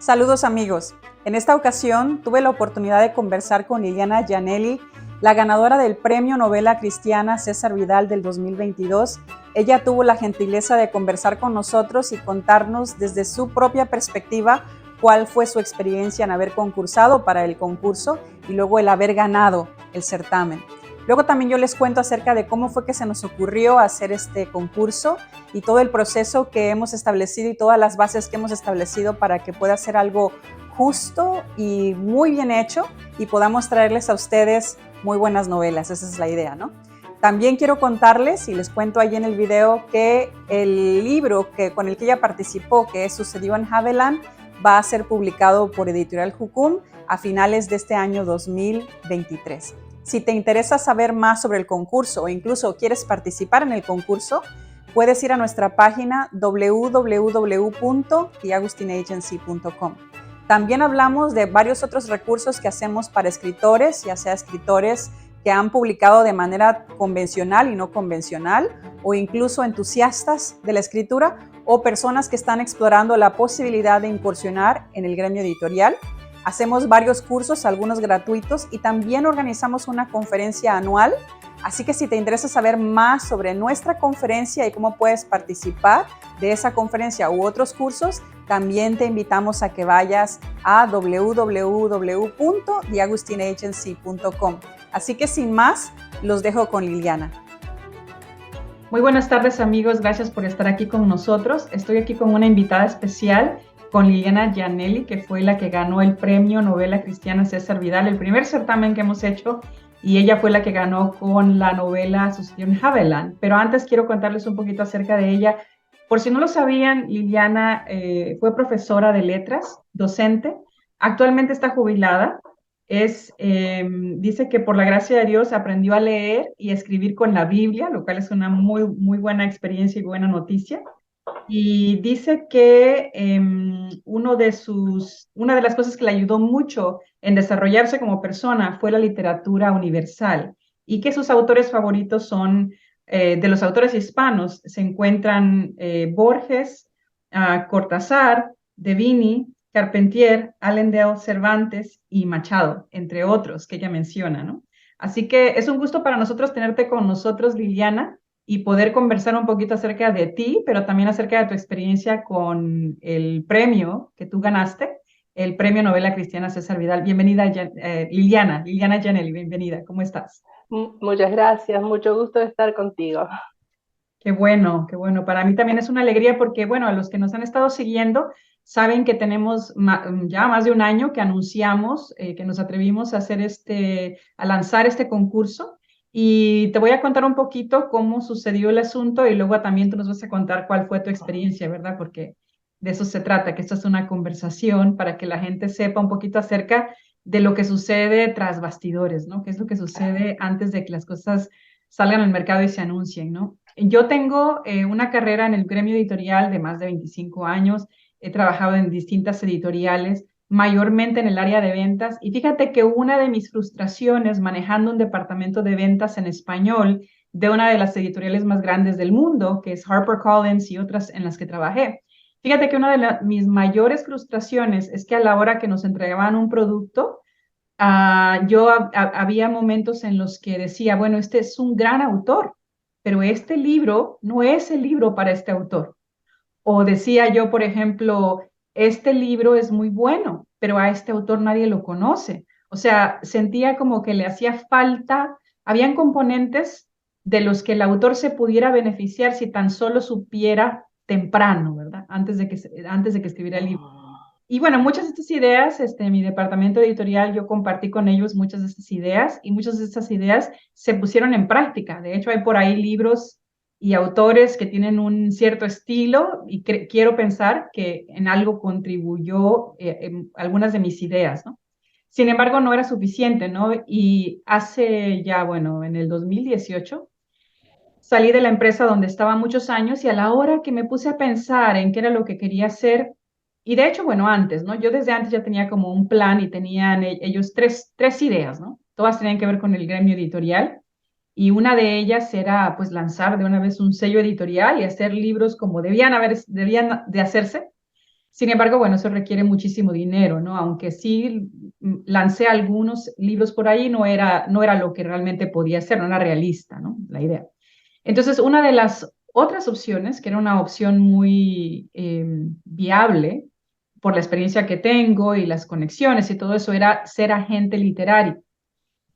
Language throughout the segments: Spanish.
Saludos amigos. En esta ocasión tuve la oportunidad de conversar con Liliana Giannelli, la ganadora del Premio Novela Cristiana César Vidal del 2022. Ella tuvo la gentileza de conversar con nosotros y contarnos desde su propia perspectiva cuál fue su experiencia en haber concursado para el concurso y luego el haber ganado el certamen. Luego también yo les cuento acerca de cómo fue que se nos ocurrió hacer este concurso y todo el proceso que hemos establecido y todas las bases que hemos establecido para que pueda ser algo justo y muy bien hecho y podamos traerles a ustedes muy buenas novelas. Esa es la idea, ¿no? También quiero contarles, y les cuento ahí en el video, que el libro con el que ella participó, que sucedió en Haviland, va a ser publicado por Editorial Jucum a finales de este año 2023. Si te interesa saber más sobre el concurso o incluso quieres participar en el concurso, puedes ir a nuestra página www.theagustinagency.com. También hablamos de varios otros recursos que hacemos para escritores, ya sea escritores que han publicado de manera convencional y no convencional, o incluso entusiastas de la escritura, o personas que están explorando la posibilidad de incursionar en el gremio editorial. Hacemos varios cursos, algunos gratuitos, y también organizamos una conferencia anual. Así que si te interesa saber más sobre nuestra conferencia y cómo puedes participar de esa conferencia u otros cursos, también te invitamos a que vayas a www.theagustinagency.com. Así que sin más, los dejo con Liliana. Muy buenas tardes amigos, gracias por estar aquí con nosotros. Estoy aquí con una invitada especial, con Liliana Giannelli, que fue la que ganó el Premio Novela Cristiana César Vidal, el primer certamen que hemos hecho, y ella fue la que ganó con la novela Sucedió en Haviland. Pero antes quiero contarles un poquito acerca de ella. Por si no lo sabían, Liliana fue profesora de letras, docente, actualmente está jubilada. Dice que por la gracia de Dios aprendió a leer y a escribir con la Biblia, lo cual es una muy, muy buena experiencia y buena noticia. Y dice que una de las cosas que le ayudó mucho en desarrollarse como persona fue la literatura universal y que sus autores favoritos son, de los autores hispanos, se encuentran Borges, Cortázar, De Vigny, Carpentier, Allendale, Cervantes y Machado, entre otros que ella menciona, ¿no? Así que es un gusto para nosotros tenerte con nosotros, Liliana, y poder conversar un poquito acerca de ti, pero también acerca de tu experiencia con el premio que tú ganaste, el Premio Novela Cristiana César Vidal. Bienvenida, Liliana Giannelli, bienvenida, ¿cómo estás? Muchas gracias, mucho gusto de estar contigo. Qué bueno, qué bueno. Para mí también es una alegría porque, bueno, a los que nos han estado siguiendo, saben que tenemos ya más de un año que anunciamos que nos atrevimos a hacer a lanzar este concurso. Y te voy a contar un poquito cómo sucedió el asunto y luego también tú nos vas a contar cuál fue tu experiencia, ¿verdad? Porque de eso se trata, que esto es una conversación para que la gente sepa un poquito acerca de lo que sucede tras bastidores, ¿no? ¿Qué es lo que sucede antes de que las cosas salgan al mercado y se anuncien, ¿no? Yo tengo una carrera en el gremio editorial de más de 25 años, he trabajado en distintas editoriales, mayormente en el área de ventas, y fíjate que una de mis frustraciones manejando un departamento de ventas en español de una de las editoriales más grandes del mundo, que es HarperCollins y otras en las que trabajé, fíjate que una de mis mayores frustraciones es que a la hora que nos entregaban un producto, había momentos en los que decía, bueno, este es un gran autor, pero este libro no es el libro para este autor. O decía yo, por ejemplo, este libro es muy bueno, pero a este autor nadie lo conoce. O sea, sentía como que le hacía falta, habían componentes de los que el autor se pudiera beneficiar si tan solo supiera temprano, ¿verdad? Antes de que escribiera el libro. Y bueno, muchas de estas ideas, mi departamento editorial, yo compartí con ellos muchas de estas ideas y muchas de estas ideas se pusieron en práctica. De hecho, hay por ahí libros y autores que tienen un cierto estilo y quiero pensar que en algo contribuyó en algunas de mis ideas, ¿no? Sin embargo, no era suficiente, ¿no? Y hace ya, bueno, en el 2018, salí de la empresa donde estaba muchos años y a la hora que me puse a pensar en qué era lo que quería hacer, y de hecho, bueno, antes, ¿no? Yo desde antes ya tenía como un plan y tenían ellos tres ideas, ¿no? Todas tenían que ver con el gremio editorial y una de ellas era pues lanzar de una vez un sello editorial y hacer libros como debían de hacerse, Sin embargo, bueno, eso requiere muchísimo dinero, ¿no? Aunque sí lancé algunos libros por ahí, no era lo que realmente podía ser, no era realista, ¿no? La idea. Entonces, una de las otras opciones, que era una opción muy viable por la experiencia que tengo y las conexiones y todo eso, era ser agente literario.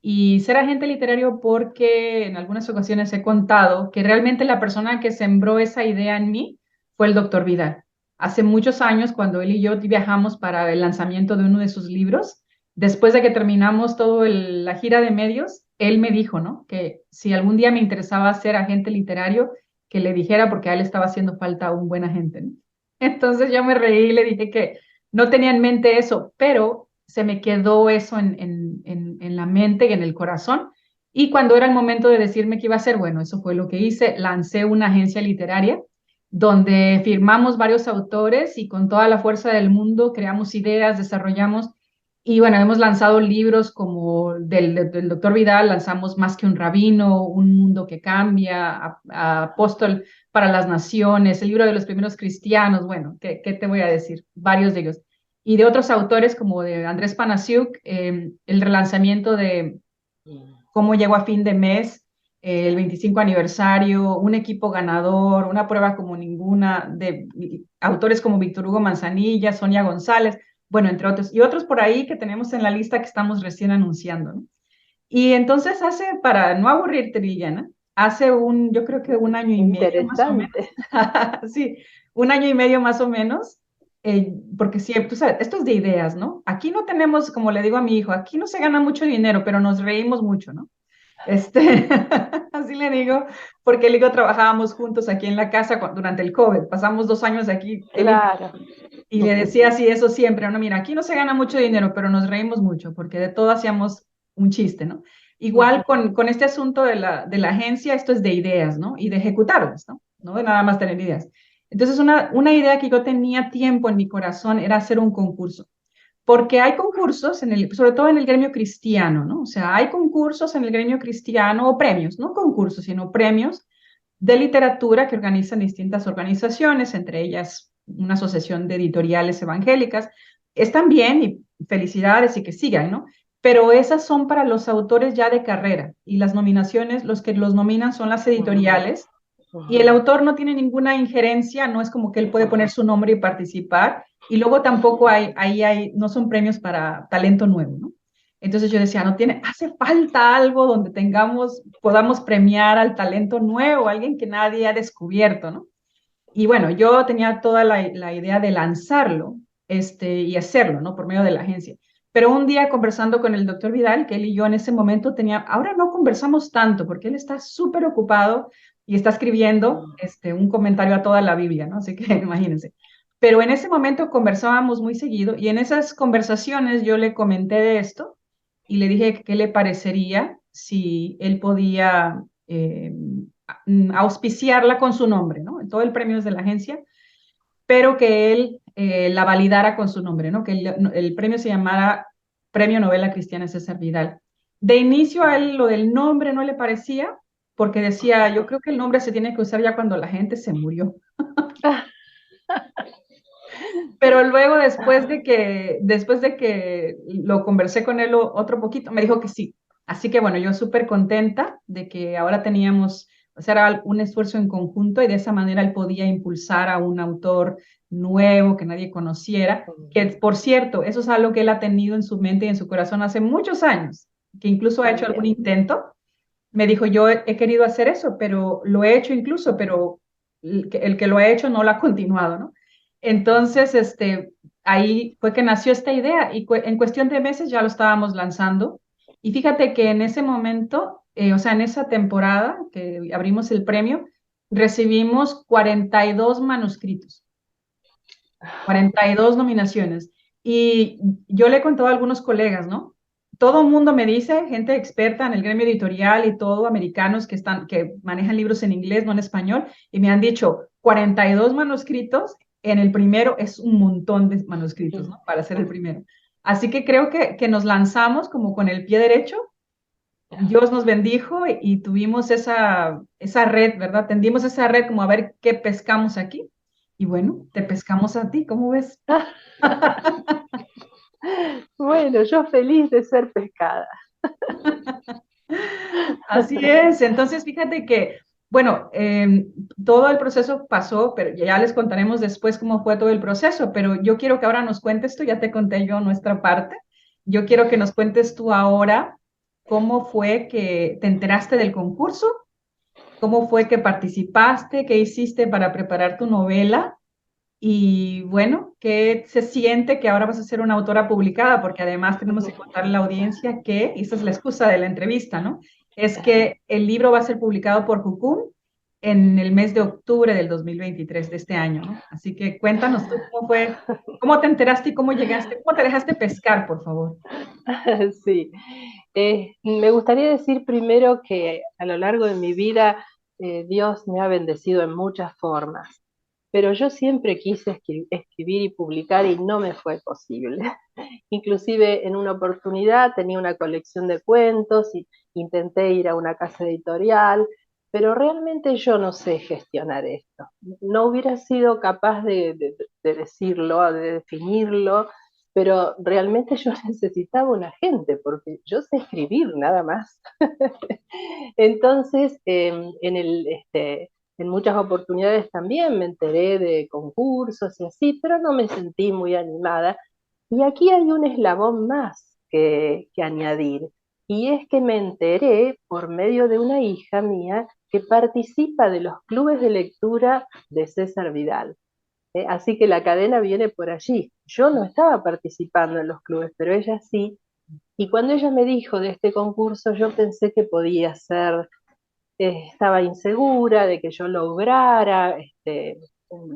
Y ser agente literario porque en algunas ocasiones he contado que realmente la persona que sembró esa idea en mí fue el doctor Vidal. Hace muchos años, cuando él y yo viajamos para el lanzamiento de uno de sus libros, después de que terminamos toda la gira de medios, él me dijo, ¿no? Que si algún día me interesaba ser agente literario, que le dijera porque a él estaba haciendo falta un buen agente, ¿no? Entonces yo me reí y le dije que no tenía en mente eso, pero se me quedó eso en la mente y en el corazón. Y cuando era el momento de decirme qué iba a hacer, bueno, eso fue lo que hice. Lancé una agencia literaria donde firmamos varios autores y con toda la fuerza del mundo creamos ideas, desarrollamos. Y bueno, hemos lanzado libros como del doctor Vidal, lanzamos Más que un rabino, Un mundo que cambia, Apóstol para las naciones, el libro de los primeros cristianos, bueno, ¿qué te voy a decir? Varios de ellos y de otros autores como de Andrés Panasiuk, el relanzamiento de Cómo llegó a fin de mes, el 25 aniversario, un equipo ganador, una prueba como ninguna, de autores como Víctor Hugo Manzanilla, Sonia González, bueno, entre otros, y otros por ahí que tenemos en la lista que estamos recién anunciando, ¿no? Y entonces para no aburrirte, Liliana, yo creo que un año y medio más o menos, Interesante. sí, un año y medio más o menos, porque siempre, tú sabes, esto es de ideas, ¿no? Aquí no tenemos, como le digo a mi hijo, aquí no se gana mucho dinero, pero nos reímos mucho, ¿no? Así le digo, porque él y yo trabajábamos juntos aquí en la casa durante el COVID, pasamos 2 años aquí, él Claro. y le decía así eso siempre, no, mira, aquí no se gana mucho dinero, pero nos reímos mucho, porque de todo hacíamos un chiste, ¿no? Igual con este asunto de la agencia, esto es de ideas, ¿no? Y de ejecutarlas, ¿no? No de nada más tener ideas. Entonces, una idea que yo tenía tiempo en mi corazón era hacer un concurso, porque hay concursos, sobre todo en el gremio cristiano, ¿no? O sea, hay concursos en el gremio cristiano o premios, no concursos, sino premios de literatura que organizan distintas organizaciones, entre ellas una asociación de editoriales evangélicas. Están bien y felicidades y que sigan, ¿no? Pero esas son para los autores ya de carrera y las nominaciones, los que los nominan son las editoriales y el autor no tiene ninguna injerencia, no es como que él puede poner su nombre y participar. Y luego tampoco no son premios para talento nuevo, ¿no? Entonces yo decía, hace falta algo donde podamos premiar al talento nuevo, alguien que nadie ha descubierto, ¿no? Y bueno, yo tenía toda la idea de lanzarlo, y hacerlo, ¿no? Por medio de la agencia. Pero un día conversando con el doctor Vidal, que él y yo en ese momento ahora no conversamos tanto porque él está súper ocupado y está escribiendo, un comentario a toda la Biblia, ¿no? Así que imagínense. Pero en ese momento conversábamos muy seguido y en esas conversaciones yo le comenté de esto y le dije que qué le parecería si él podía auspiciarla con su nombre, ¿no? Todo el premio es de la agencia, pero que él la validara con su nombre, ¿no? Que el premio se llamara Premio Novela Cristiana César Vidal. De inicio a él lo del nombre no le parecía, porque decía, yo creo que el nombre se tiene que usar ya cuando la gente se murió. Pero luego, después de que lo conversé con él otro poquito, me dijo que sí. Así que bueno, yo súper contenta de que ahora teníamos, o sea, era un esfuerzo en conjunto y de esa manera él podía impulsar a un autor nuevo que nadie conociera, que por cierto, eso es algo que él ha tenido en su mente y en su corazón hace muchos años, que incluso ha hecho algún intento. Me dijo, yo he querido hacer eso, pero lo he hecho incluso, pero el que lo ha hecho no lo ha continuado, ¿no? Entonces, ahí fue que nació esta idea y en cuestión de meses ya lo estábamos lanzando. Y fíjate que en ese momento, o sea, en esa temporada que abrimos el premio, recibimos 42 manuscritos, 42 nominaciones. Y yo le he contado a algunos colegas, ¿no? Todo el mundo me dice, gente experta en el gremio editorial y todo, americanos que manejan libros en inglés, no en español, y me han dicho, 42 manuscritos, en el primero es un montón de manuscritos, ¿no? Para ser el primero. Así que creo que nos lanzamos como con el pie derecho. Dios nos bendijo y tuvimos esa red, ¿verdad? Tendimos esa red como a ver qué pescamos aquí. Y bueno, te pescamos a ti, ¿cómo ves? Bueno, yo feliz de ser pescada. Así es. Entonces, fíjate que, bueno, todo el proceso pasó, pero ya les contaremos después cómo fue todo el proceso, pero yo quiero que ahora nos cuentes tú, ya te conté yo nuestra parte, yo quiero que nos cuentes tú ahora cómo fue que te enteraste del concurso, cómo fue que participaste, qué hiciste para preparar tu novela. Y bueno, ¿qué se siente que ahora vas a ser una autora publicada? Porque además tenemos que contarle a la audiencia que, y esa es la excusa de la entrevista, ¿no? Es que el libro va a ser publicado por Jucum en el mes de octubre del 2023 de este año, ¿no? Así que cuéntanos tú cómo fue, cómo te enteraste y cómo llegaste, cómo te dejaste pescar, por favor. Sí. Me gustaría decir primero que a lo largo de mi vida Dios me ha bendecido en muchas formas, pero yo siempre quise escribir y publicar y no me fue posible. Inclusive en una oportunidad tenía una colección de cuentos y intenté ir a una casa editorial, pero realmente yo no sé gestionar esto. No hubiera sido capaz de decirlo, de definirlo, pero realmente yo necesitaba un agente porque yo sé escribir nada más. Entonces, en muchas oportunidades también me enteré de concursos y así, pero no me sentí muy animada. Y aquí hay un eslabón más que añadir, y es que me enteré por medio de una hija mía que participa de los clubes de lectura de César Vidal. Así que la cadena viene por allí. Yo no estaba participando en los clubes, pero ella sí. Y cuando ella me dijo de este concurso, yo pensé que podía ser, estaba insegura de que yo lograra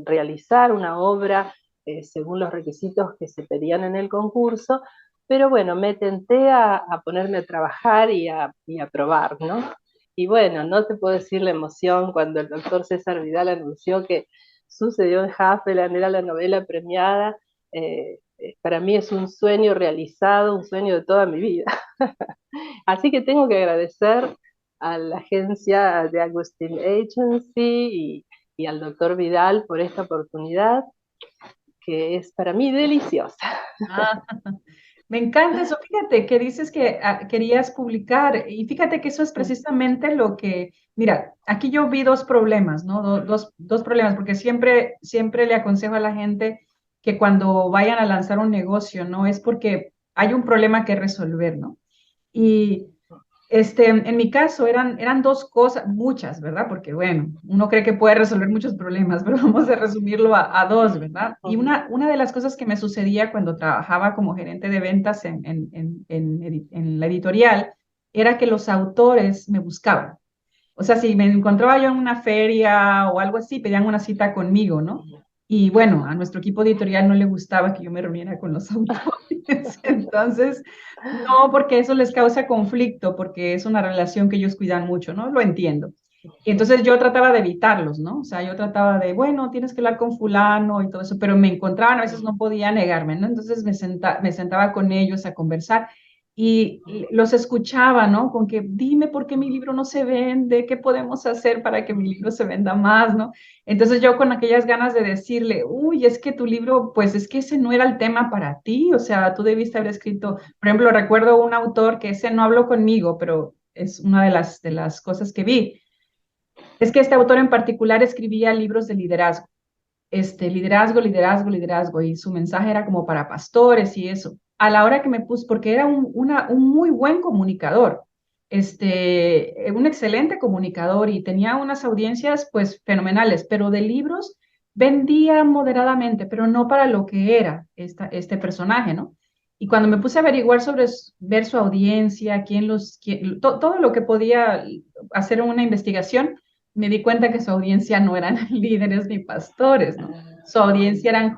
realizar una obra según los requisitos que se pedían en el concurso, pero bueno, me tenté a ponerme a trabajar y a probar, ¿no? Y bueno, no te puedo decir la emoción cuando el doctor César Vidal anunció que Sucedió en Hafeland era la novela premiada. Para mí es un sueño realizado, un sueño de toda mi vida. Así que tengo que agradecer a la agencia de Agustín Agency y al doctor Vidal por esta oportunidad que es para mí deliciosa. Ah, me encanta eso. Fíjate que dices que querías publicar y fíjate que eso es precisamente lo que, mira, aquí yo vi dos problemas, ¿no? Dos problemas, porque siempre le aconsejo a la gente que cuando vayan a lanzar un negocio, ¿no? Es porque hay un problema que resolver, ¿no? Y en mi caso eran dos cosas, muchas, ¿verdad? Porque bueno, uno cree que puede resolver muchos problemas, pero vamos a resumirlo a dos, ¿verdad? Y una de las cosas que me sucedía cuando trabajaba como gerente de ventas en la editorial era que los autores me buscaban. O sea, si me encontraba yo en una feria o algo así, pedían una cita conmigo, ¿no? Y bueno, a nuestro equipo editorial no le gustaba que yo me reuniera con los autores. Entonces, no, porque eso les causa conflicto, porque es una relación que ellos cuidan mucho, ¿no? Lo entiendo. Y entonces yo trataba de evitarlos, ¿no? O sea, yo trataba de, bueno, tienes que hablar con fulano y todo eso, pero me encontraban, a veces no podía negarme, ¿no? Entonces me sentaba con ellos a conversar y los escuchaba, ¿no? Con que dime por qué mi libro no se vende, qué podemos hacer para que mi libro se venda más, ¿no? Entonces yo con aquellas ganas de decirle, uy, es que tu libro, pues es que ese no era el tema para ti, o sea, tú debiste haber escrito, por ejemplo, recuerdo un autor que ese no habló conmigo, pero es una de las cosas que vi. Es que este autor en particular escribía libros de liderazgo, liderazgo, liderazgo, liderazgo, y su mensaje era como para pastores y eso. A la hora que me puse, porque era un muy buen comunicador, un excelente comunicador y tenía unas audiencias pues fenomenales, pero de libros vendía moderadamente, pero no para lo que era este personaje, ¿no? Y cuando me puse a averiguar ver su audiencia, todo lo que podía hacer una investigación, me di cuenta que su audiencia no eran líderes ni pastores, ¿no? Su audiencia eran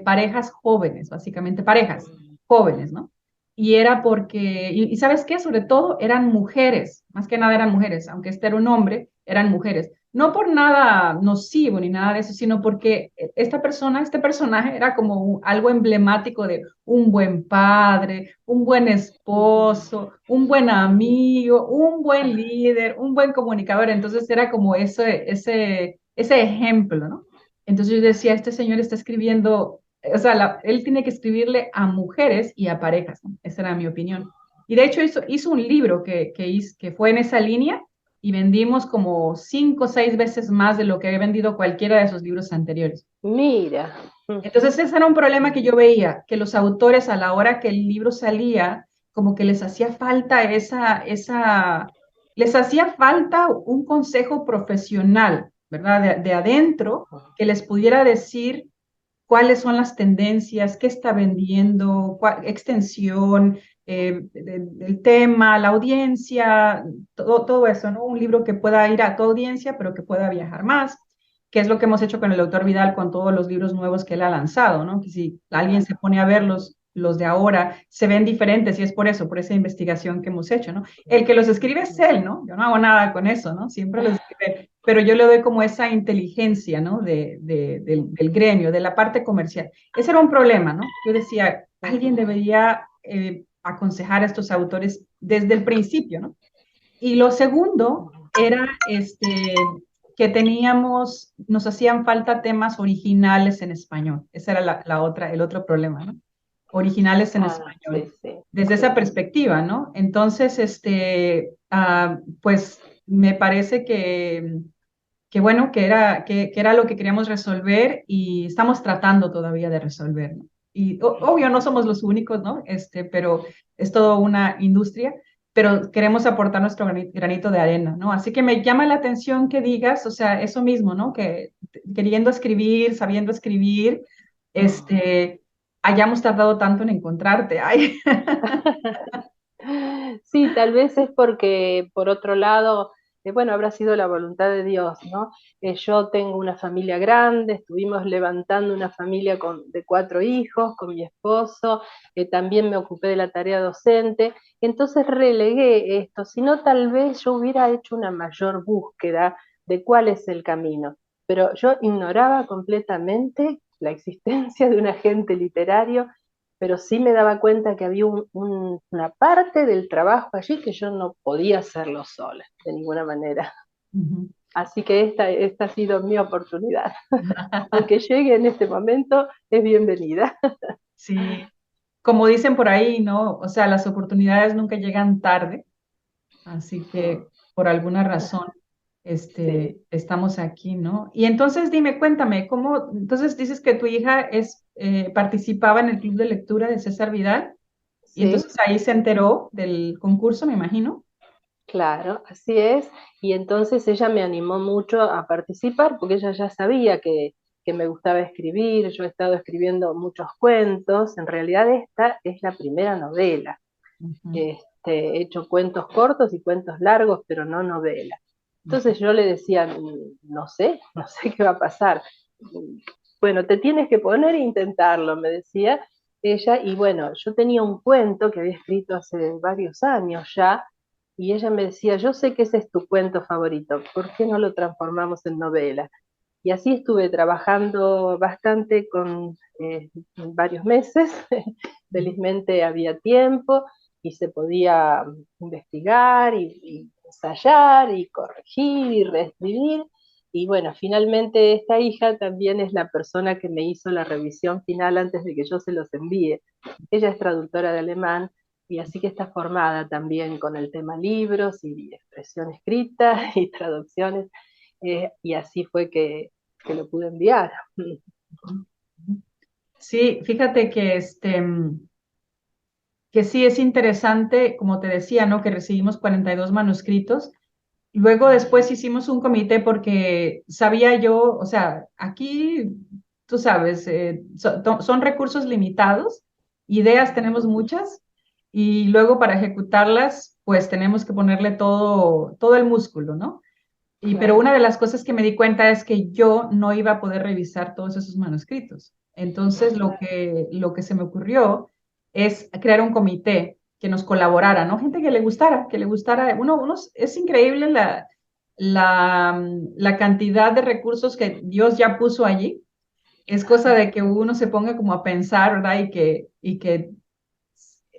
parejas jóvenes, básicamente parejas jóvenes, ¿no? Y era porque, y ¿sabes qué? Sobre todo eran mujeres, más que nada eran mujeres, aunque este era un hombre, eran mujeres. No por nada nocivo ni nada de eso, sino porque este personaje era como algo emblemático de un buen padre, un buen esposo, un buen amigo, un buen líder, un buen comunicador. Entonces era como ese ejemplo, ¿no? Entonces yo decía, este señor está escribiendo, o sea, él tiene que escribirle a mujeres y a parejas, ¿no? Esa era mi opinión. Y de hecho hizo un libro que fue en esa línea y vendimos como 5 o 6 veces más de lo que había vendido cualquiera de esos libros anteriores. Mira. Entonces ese era un problema que yo veía, que los autores a la hora que el libro salía, como que les hacía falta les hacía falta un consejo profesional, ¿verdad? De adentro, que les pudiera decir cuáles son las tendencias, qué está vendiendo, extensión, el tema, la audiencia, todo eso, ¿no? Un libro que pueda ir a tu audiencia, pero que pueda viajar más, que es lo que hemos hecho con el doctor Vidal con todos los libros nuevos que él ha lanzado, ¿no? Que si alguien se pone a ver los de ahora, se ven diferentes y es por eso, por esa investigación que hemos hecho, ¿no? El que los escribe es él, ¿no? Yo no hago nada con eso, ¿no? Siempre los escribe, pero yo le doy como esa inteligencia, ¿no? Del gremio, de la parte comercial. Ese era un problema, ¿no? Yo decía, alguien debería aconsejar a estos autores desde el principio, ¿no? Y lo segundo era que nos hacían falta temas originales en español. Esa era el otro problema, ¿no? Originales en Sí, español. sí, Desde sí. esa perspectiva, ¿no? Entonces, pues me parece que bueno, que era lo que queríamos resolver y estamos tratando todavía de resolver, ¿no? Y obvio, no somos los únicos, ¿no? Pero es toda una industria, pero queremos aportar nuestro granito de arena, ¿no? Así que me llama la atención que digas, o sea, eso mismo, ¿no? Que queriendo escribir, sabiendo escribir, hayamos tardado tanto en encontrarte. Ay. Sí, tal vez es porque, por otro lado, bueno, habrá sido la voluntad de Dios, ¿no? Yo tengo una familia grande, estuvimos levantando una familia de 4 hijos con mi esposo, también me ocupé de la tarea docente, entonces relegué esto, si no tal vez yo hubiera hecho una mayor búsqueda de cuál es el camino, pero yo ignoraba completamente la existencia de un agente literario, pero sí me daba cuenta que había una parte del trabajo allí que yo no podía hacerlo sola, de ninguna manera. Así que esta ha sido mi oportunidad. Aunque llegue en este momento, es bienvenida. Sí, como dicen por ahí, ¿no? O sea, las oportunidades nunca llegan tarde. Así que por alguna razón Sí, estamos aquí, ¿no? Y entonces dime, cuéntame, entonces dices que tu hija participaba en el club de lectura de César Vidal y sí, entonces ahí se enteró del concurso, me imagino. claro, así es. Y entonces ella me animó mucho a participar porque ella ya sabía que me gustaba escribir. Yo he estado escribiendo muchos cuentos. En realidad esta es la primera novela. Ujú, He hecho cuentos cortos y cuentos largos, pero no novelas. ujú, Entonces yo le decía, no sé, no sé qué va a pasar. Bueno, te tienes que poner e intentarlo, me decía ella. Y bueno, yo tenía un cuento que había escrito hace varios años ya, y ella me decía, yo sé que ese es tu cuento favorito, ¿por qué no lo transformamos en novela? Y así estuve trabajando bastante con varios meses. Felizmente había tiempo y se podía investigar y ensayar y corregir y reescribir. Y bueno, finalmente esta hija también es la persona que me hizo la revisión final antes de que yo se los envíe. Ella es traductora de alemán y así que está formada también con el tema libros y expresión escrita y traducciones. Y así fue que lo pude enviar. ujú, ujú. Sí, fíjate que sí es interesante, como te decía, ¿no? Que recibimos 42 manuscritos. Luego después hicimos un comité porque sabía yo, o sea, aquí, tú sabes, son recursos limitados, ideas tenemos muchas y luego para ejecutarlas, pues tenemos que ponerle todo el músculo, ¿no? Pero Claro. una de las cosas que me di cuenta es que yo no iba a poder revisar todos esos manuscritos. Entonces, lo que se me ocurrió es crear un comité que nos colaborara, ¿no? Gente que le gustara. Es increíble la cantidad de recursos que Dios ya puso allí. Es cosa de que uno se ponga como a pensar, ¿verdad? Y que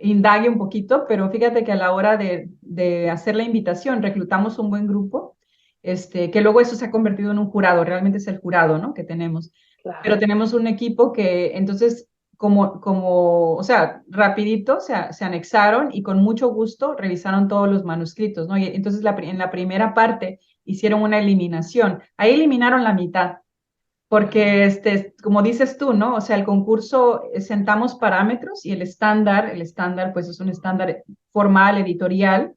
indague un poquito, pero fíjate que a la hora de hacer la invitación reclutamos un buen grupo que luego eso se ha convertido en un jurado, realmente es el jurado, ¿no? Que tenemos. Pero claro. tenemos un equipo que entonces, o sea, rapidito se anexaron y con mucho gusto revisaron todos los manuscritos, ¿no? Y entonces en la primera parte hicieron una eliminación. Ahí eliminaron la mitad, porque, como dices tú, ¿no? O sea, el concurso, sentamos parámetros y el estándar, pues es un estándar formal, editorial,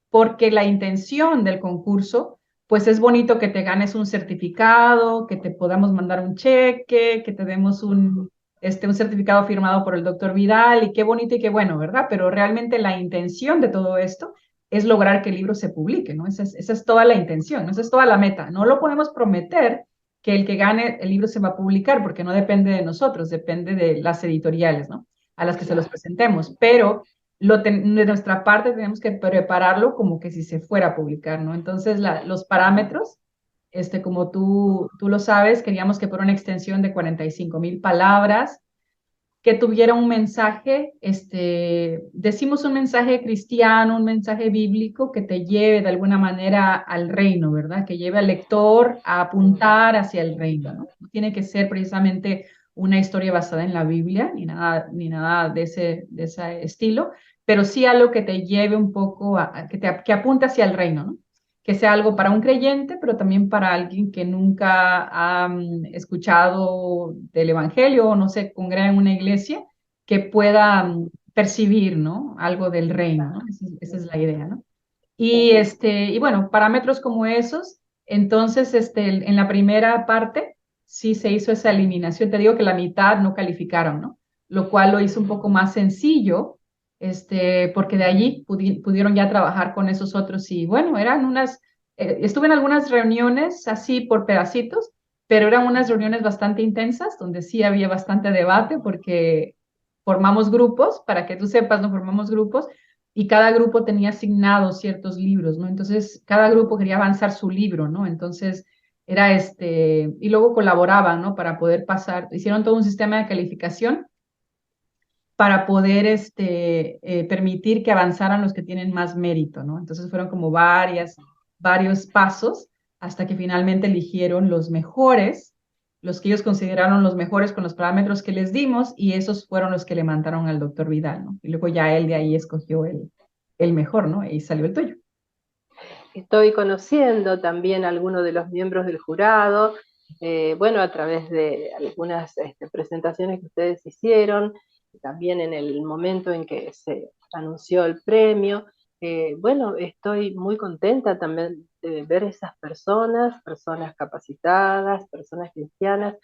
porque la intención del concurso, pues es bonito que te ganes un certificado, que te podamos mandar un cheque, que te demos un certificado firmado por el doctor Vidal, y qué bonito y qué bueno, ¿verdad? Pero realmente la intención de todo esto es lograr que el libro se publique, ¿no? Esa es toda la intención, ¿no? Esa es toda la meta. No lo podemos prometer que el que gane el libro se va a publicar, porque no depende de nosotros, depende de las editoriales, ¿no? A las que se los presentemos, pero de nuestra parte tenemos que prepararlo como que si se fuera a publicar, ¿no? Entonces, los parámetros, como tú lo sabes, queríamos que fuera una extensión de 45,000 palabras, que tuviera un mensaje, decimos un mensaje cristiano, un mensaje bíblico que te lleve de alguna manera al reino, ¿verdad? Que lleve al lector a apuntar hacia el reino, ¿no? No tiene que ser precisamente una historia basada en la Biblia, ni nada de ese estilo, pero sí algo que te lleve un poco que apunte hacia el reino, ¿no? Que sea algo para un creyente, pero también para alguien que nunca ha escuchado del Evangelio o no se congrega en una iglesia, que pueda percibir, ¿no? Algo del reino, ¿no? Esa es la idea, ¿no? Y bueno, parámetros como esos, entonces, en la primera parte sí se hizo esa eliminación. Te digo que la mitad no calificaron, ¿no? Lo cual lo hizo un poco más sencillo, porque de allí pudieron ya trabajar con esos otros. Y bueno, estuve en algunas reuniones así por pedacitos, pero eran unas reuniones bastante intensas, donde sí había bastante debate, porque formamos grupos, para que tú sepas, no formamos grupos, y cada grupo tenía asignados ciertos libros, ¿no? Entonces, cada grupo quería avanzar su libro, ¿no? Entonces, y luego colaboraban, ¿no? Para poder pasar, hicieron todo un sistema de calificación para poder, permitir que avanzaran los que tienen más mérito, ¿no? Entonces, fueron como varios pasos hasta que finalmente eligieron los que ellos consideraron los mejores con los parámetros que les dimos, y esos fueron los que le mandaron al doctor Vidal, ¿no? Y luego ya él de ahí escogió el mejor, ¿no? Y salió el tuyo. Estoy conociendo también a algunos de los miembros del jurado, bueno, a través de algunas presentaciones que ustedes hicieron, también en el momento en que se anunció el premio. Bueno, estoy muy contenta también de ver esas personas capacitadas, personas cristianas.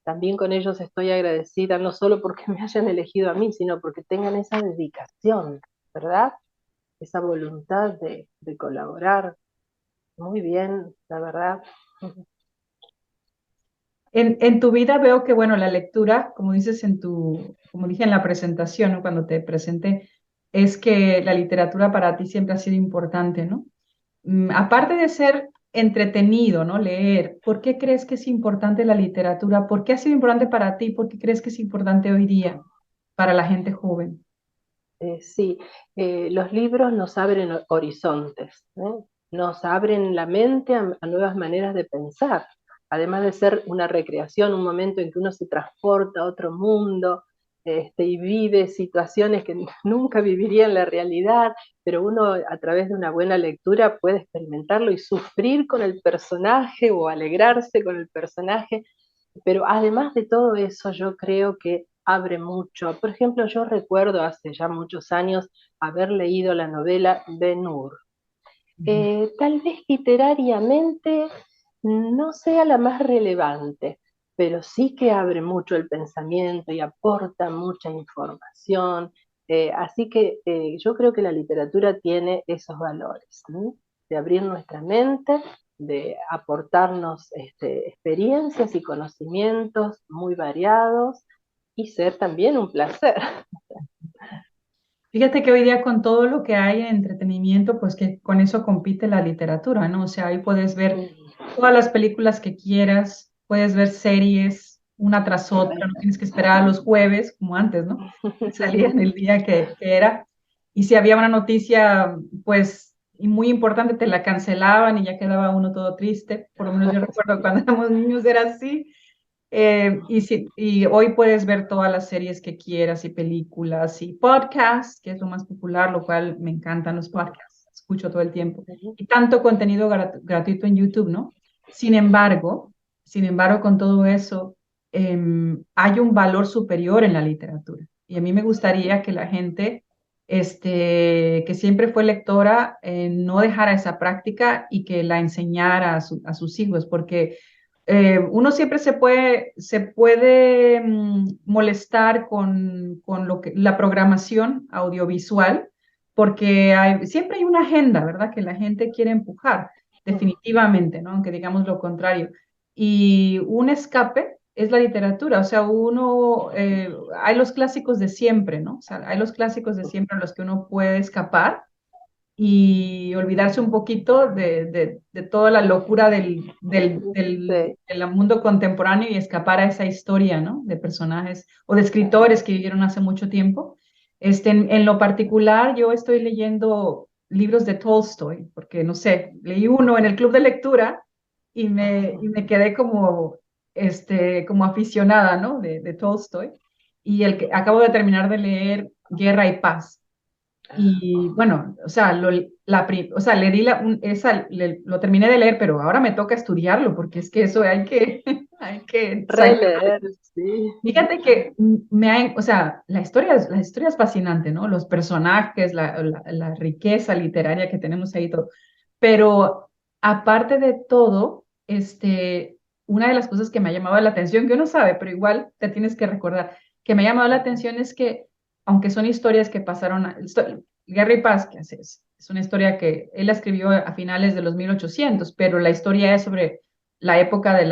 También con ellos estoy agradecida, no solo porque me hayan elegido a mí, sino porque tengan esa dedicación, ¿verdad? Esa voluntad de colaborar. Muy bien, la verdad. En tu vida veo que, bueno, la lectura, como dices como dije en la presentación, ¿no? Cuando te presenté, es que la literatura para ti siempre ha sido importante, ¿no? Aparte de ser entretenido, ¿no? Leer, ¿por qué crees que es importante la literatura? ¿Por qué ha sido importante para ti? ¿Por qué crees que es importante hoy día para la gente joven? Sí, los libros nos abren horizontes, ¿eh? Nos abren la mente a nuevas maneras de pensar, además de ser una recreación, un momento en que uno se transporta a otro mundo, y vive situaciones que nunca viviría en la realidad, pero uno a través de una buena lectura puede experimentarlo y sufrir con el personaje o alegrarse con el personaje. Pero además de todo eso, yo creo que abre mucho. Por ejemplo, yo recuerdo hace ya muchos años haber leído la novela Ben-Hur. Tal vez literariamente no sea la más relevante, pero sí que abre mucho el pensamiento y aporta mucha información. Así que yo creo que la literatura tiene esos valores, ¿sí? De abrir nuestra mente, de aportarnos experiencias y conocimientos muy variados y ser también un placer. Fíjate que hoy día, con todo lo que hay en entretenimiento, pues que con eso compite la literatura, ¿no? O sea, ahí puedes ver todas las películas que quieras, puedes ver series una tras otra, no tienes que esperar a los jueves, como antes, ¿no? Salían el día que era. Y si había una noticia, pues y muy importante, te la cancelaban y ya quedaba uno todo triste. Por lo menos yo recuerdo cuando éramos niños era así. Y hoy puedes ver todas las series que quieras y películas y podcasts, que es lo más popular, lo cual me encantan los podcasts, escucho todo el tiempo. Y tanto contenido gratuito en YouTube, ¿no? Sin embargo, sin embargo, con todo eso, hay un valor superior en la literatura. Y a mí me gustaría que la gente, que siempre fue lectora, no dejara esa práctica y que la enseñara a sus hijos, porque uno siempre se puede molestar con la programación audiovisual, porque siempre hay una agenda, ¿verdad? Que la gente quiere empujar, definitivamente, ¿no? Aunque digamos lo contrario. Y un escape es la literatura, o sea, hay los clásicos de siempre, ¿no? O sea, hay los clásicos de siempre a los que uno puede escapar y olvidarse un poquito de toda la locura Sí. del mundo contemporáneo y escapar a esa historia, ¿no? De personajes o de escritores que vivieron hace mucho tiempo. En lo particular, yo estoy leyendo libros de Tolstoy, porque, no sé, leí uno en el club de lectura y me quedé como aficionada, ¿no? De Tolstoy. Y acabo de terminar de leer Guerra y Paz. Y bueno, o sea, o sea, le di lo terminé de leer, pero ahora me toca estudiarlo, porque es que eso hay que sacar. Releer, sí. Fíjate que o sea, la historia es fascinante, ¿no? Los personajes, la riqueza literaria que tenemos ahí, todo. Pero aparte de todo, una de las cosas que me ha llamado la atención, que uno sabe, pero igual te tienes que recordar, que me ha llamado la atención es que, aunque son historias que pasaron, Guerra y Paz, que es una historia que él escribió a finales de los 1800, pero la historia es sobre la época de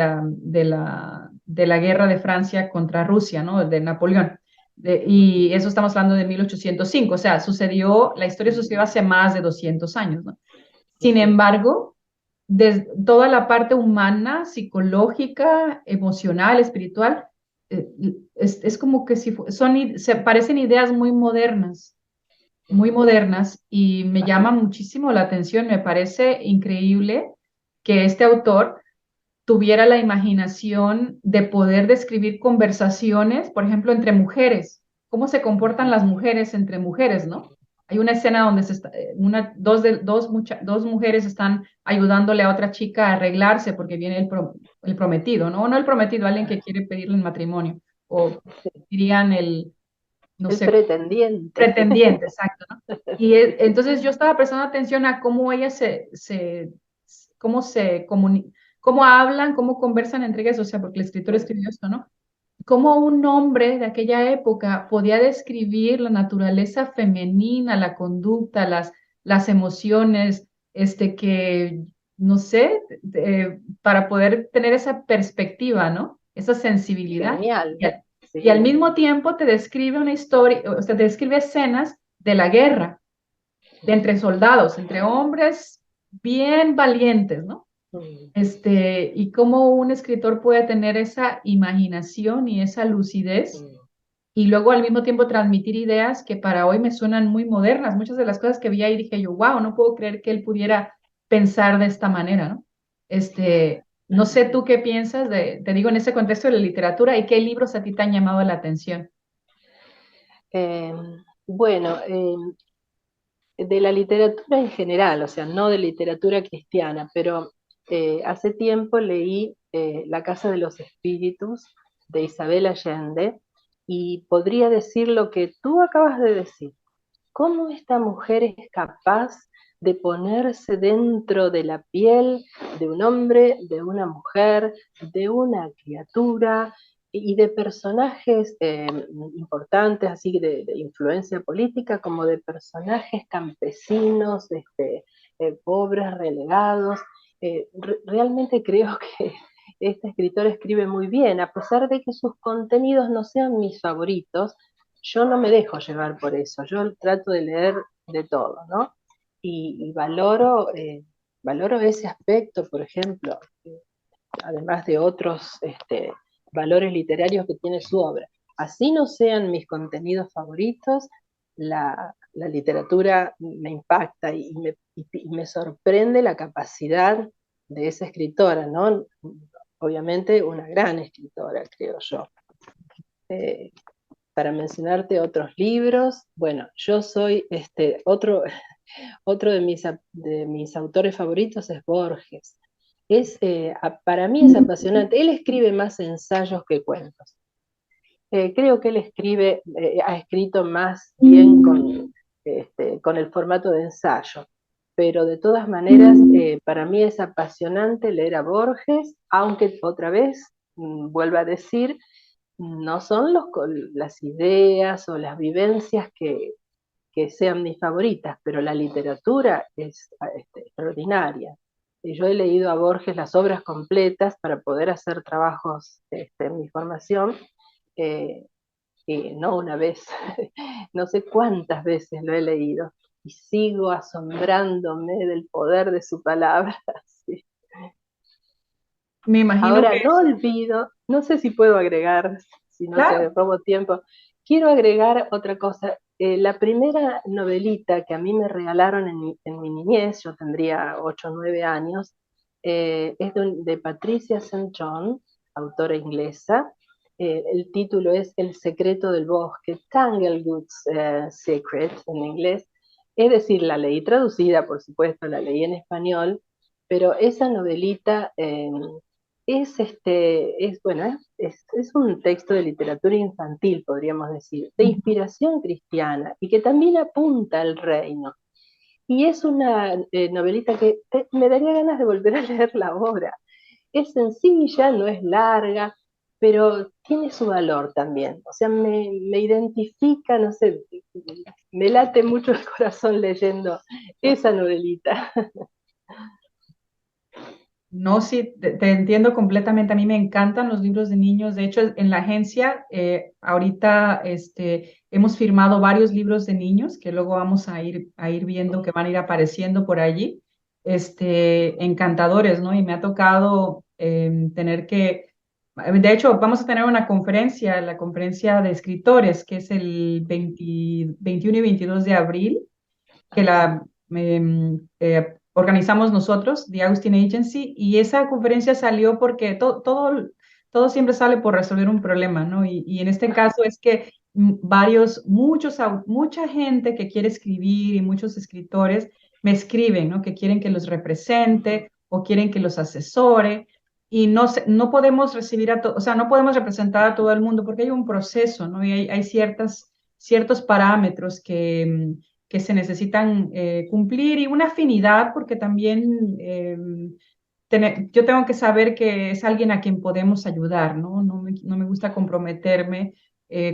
la guerra de Francia contra Rusia, ¿no? De Napoleón. Y eso estamos hablando de 1805, o sea, la historia sucedió hace más de 200 años, ¿no? Sin embargo, toda la parte humana, psicológica, emocional, espiritual, es como que si se parecen ideas muy modernas, y me llama muchísimo la atención. Me parece increíble que este autor tuviera la imaginación de poder describir conversaciones, por ejemplo, entre mujeres, cómo se comportan las mujeres entre mujeres, ¿no? Hay una escena donde dos mujeres están ayudándole a otra chica a arreglarse porque viene el prometido, ¿no? O no el prometido, alguien que quiere pedirle el matrimonio, o dirían no El sé, pretendiente. pretendiente, exacto, ¿no? Y entonces yo estaba prestando atención a cómo ellas cómo se comunican, cómo hablan, cómo conversan entre ellas, o sea, porque el escritor escribió esto, ¿no? Cómo un hombre de aquella época podía describir la naturaleza femenina, la conducta, las emociones, que, no sé, para poder tener esa perspectiva, ¿no? Esa sensibilidad. Genial. Y al Sí. mismo tiempo te describe una historia, o sea, te describe escenas de la guerra, de entre soldados, entre hombres bien valientes, ¿no? Mm. Y cómo un escritor puede tener esa imaginación y esa lucidez y luego al mismo tiempo transmitir ideas que para hoy me suenan muy modernas. Muchas de las cosas que vi ahí dije yo, wow, no puedo creer que él pudiera pensar de esta manera, ¿no? No sé tú qué piensas te digo, en ese contexto de la literatura, y qué libros a ti te han llamado la atención. Eh, bueno, de la literatura en general, o sea, no de literatura cristiana, pero hace tiempo leí La Casa de los Espíritus de Isabel Allende y podría decir lo que tú acabas de decir. ¿Cómo esta mujer es capaz de ponerse dentro de la piel de un hombre, de una mujer, de una criatura y de personajes importantes, así de influencia política, como de personajes campesinos, pobres, relegados? Realmente creo que este escritor escribe muy bien, a pesar de que sus contenidos no sean mis favoritos. Yo no me dejo llevar por eso, yo trato de leer de todo, ¿no? Y valoro ese aspecto, por ejemplo, además de otros valores literarios que tiene su obra. Así no sean mis contenidos favoritos, la, la literatura me impacta y me sorprende la capacidad de esa escritora, ¿no? Obviamente una gran escritora, creo yo. Eh, para mencionarte otros libros, bueno, yo soy otro de mis autores favoritos es Borges. Para mí es apasionante. Él escribe más ensayos que cuentos. Creo que él ha escrito más bien con el formato de ensayo, pero de todas maneras, para mí es apasionante leer a Borges, aunque otra vez, vuelvo a decir, no son las ideas o las vivencias que sean mis favoritas, pero la literatura es extraordinaria. Y yo he leído a Borges las obras completas para poder hacer trabajos en mi formación, eh, y no una vez, no sé cuántas veces lo he leído, y sigo asombrándome del poder de su palabra. Sí. Me imagino Ahora que no olvido, no sé si puedo agregar, si no te claro. robo tiempo, quiero agregar otra cosa. La primera novelita que a mí me regalaron en mi niñez, yo tendría 8 o 9 años, es de Patricia St. John, autora inglesa. El título es El secreto del bosque, Tanglewood's Secret en inglés. Es decir, la leí traducida, por supuesto, la leí en español, pero esa novelita bueno, es un texto de literatura infantil, podríamos decir, de inspiración cristiana y que también apunta al reino. Y es una novelita que me daría ganas de volver a leerla ahora. Es sencilla, no es larga, pero tiene su valor también. O sea, me identifica, no sé, me late mucho el corazón leyendo esa novelita. No, sí, te entiendo completamente. A mí me encantan los libros de niños. De hecho, en la agencia, ahorita hemos firmado varios libros de niños que luego vamos a ir viendo que van a ir apareciendo por allí. Encantadores, ¿no? Y me ha tocado tener que. De hecho, vamos a tener una conferencia, la conferencia de escritores, que es el 21 y 22 de abril, que la organizamos nosotros, The Austin Agency, y esa conferencia salió porque todo siempre sale por resolver un problema, ¿no? Y en este caso es que mucha gente que quiere escribir y muchos escritores me escriben, ¿no? Que quieren que los represente o quieren que los asesore. Y no podemos recibir o sea, no podemos representar a todo el mundo porque hay un proceso, ¿no? Y hay ciertos parámetros que se necesitan cumplir y una afinidad, porque también yo tengo que saber que es alguien a quien podemos ayudar, ¿no? No me gusta comprometerme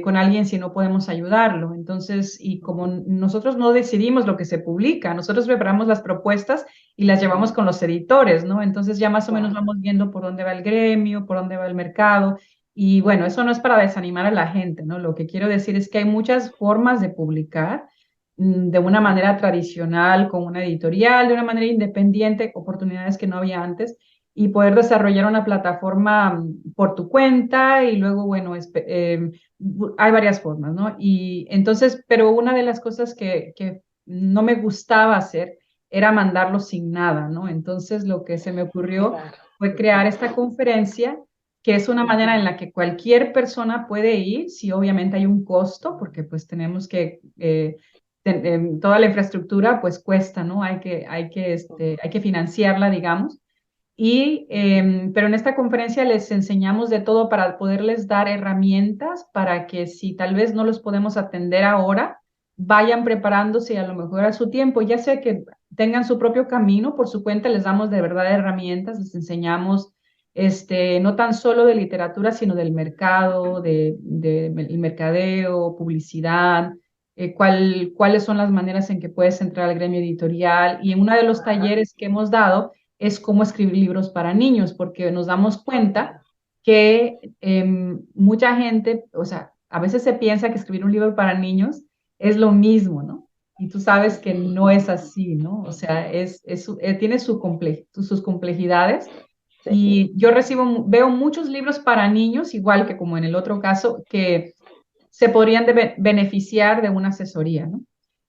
con alguien si no podemos ayudarlo. Entonces, y como nosotros no decidimos lo que se publica, nosotros preparamos las propuestas y las llevamos con los editores, ¿no? Entonces ya más o menos vamos viendo por dónde va el gremio, por dónde va el mercado. Y bueno, eso no es para desanimar a la gente, ¿no? Lo que quiero decir es que hay muchas formas de publicar de una manera tradicional, con una editorial, de una manera independiente, oportunidades que no había antes, y poder desarrollar una plataforma por tu cuenta y luego, bueno, hay varias formas, ¿no? Y entonces, pero una de las cosas que no me gustaba hacer era mandarlo sin nada, ¿no? Entonces, lo que se me ocurrió fue crear esta conferencia que es una manera en la que cualquier persona puede ir, si obviamente hay un costo, porque pues tenemos que toda la infraestructura pues cuesta, ¿no? Hay que financiarla, digamos. Pero en esta conferencia les enseñamos de todo para poderles dar herramientas para que si tal vez no los podemos atender ahora, vayan preparándose a lo mejor a su tiempo, ya sea que tengan su propio camino por su cuenta, les damos de verdad herramientas, les enseñamos no tan solo de literatura, sino del mercado, el mercadeo, publicidad, cuáles son las maneras en que puedes entrar al gremio editorial. Y en uno de los talleres que hemos dado es cómo escribir libros para niños, porque nos damos cuenta que mucha gente, o sea, a veces se piensa que escribir un libro para niños es lo mismo, ¿no? Y tú sabes que no es así, ¿no? O sea, tiene sus complejidades. Y yo veo muchos libros para niños, igual que como en el otro caso, que se podrían beneficiar de una asesoría, ¿no?